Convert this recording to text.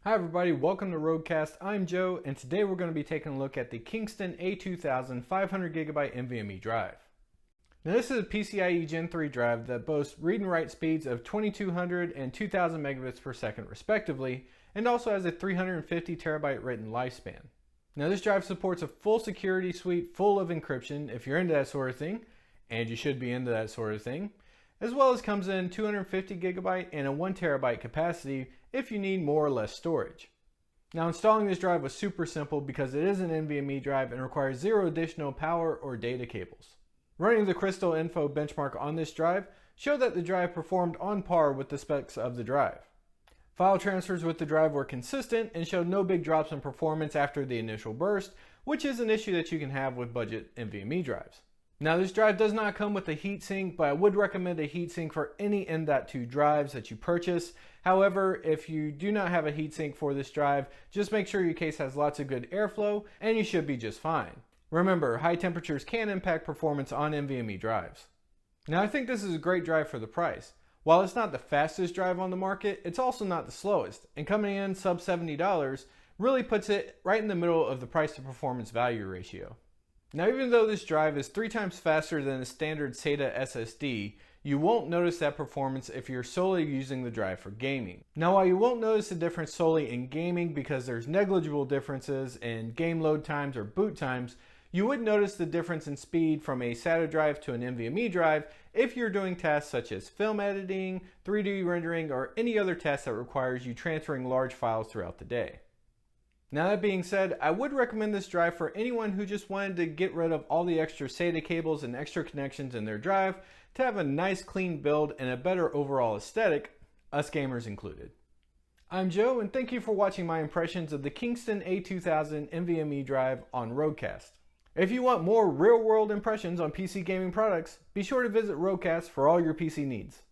Hi everybody, welcome to Roadcast. I'm Joe, and today we're going to be taking a look at the Kingston A2000 500GB NVMe drive. Now this is a PCIe Gen 3 drive that boasts read and write speeds of 2200 and 2000 megabits per second respectively, and also has a 350 terabyte written lifespan. Now this drive supports a full security suite full of encryption if you're into that sort of thing, and you should be into that sort of thing, as well as comes in 250 gigabyte and a 1 terabyte capacity if you need more or less storage. Now installing this drive was super simple because it is an NVMe drive and requires zero additional power or data cables. Running the Crystal Info benchmark on this drive showed that the drive performed on par with the specs of the drive. File transfers with the drive were consistent and showed no big drops in performance after the initial burst, which is an issue that you can have with budget NVMe drives. Now this drive does not come with a heatsink, but I would recommend a heatsink for any M.2 drives that you purchase. However, if you do not have a heatsink for this drive, just make sure your case has lots of good airflow and you should be just fine. Remember, high temperatures can impact performance on NVMe drives. Now I think this is a great drive for the price. While it's not the fastest drive on the market, it's also not the slowest, and coming in sub $70 really puts it right in the middle of the price to performance value ratio. Now even though this drive is 3 times faster than a standard SATA SSD, you won't notice that performance if you're solely using the drive for gaming. Now while you won't notice the difference solely in gaming because there's negligible differences in game load times or boot times, you would notice the difference in speed from a SATA drive to an NVMe drive if you're doing tasks such as film editing, 3D rendering, or any other task that requires you transferring large files throughout the day. Now that being said, I would recommend this drive for anyone who just wanted to get rid of all the extra SATA cables and extra connections in their drive to have a nice clean build and a better overall aesthetic, us gamers included. I'm Joe, and thank you for watching my impressions of the Kingston A2000 NVMe drive on Roadcast. If you want more real-world impressions on PC gaming products, be sure to visit Roadcast for all your PC needs.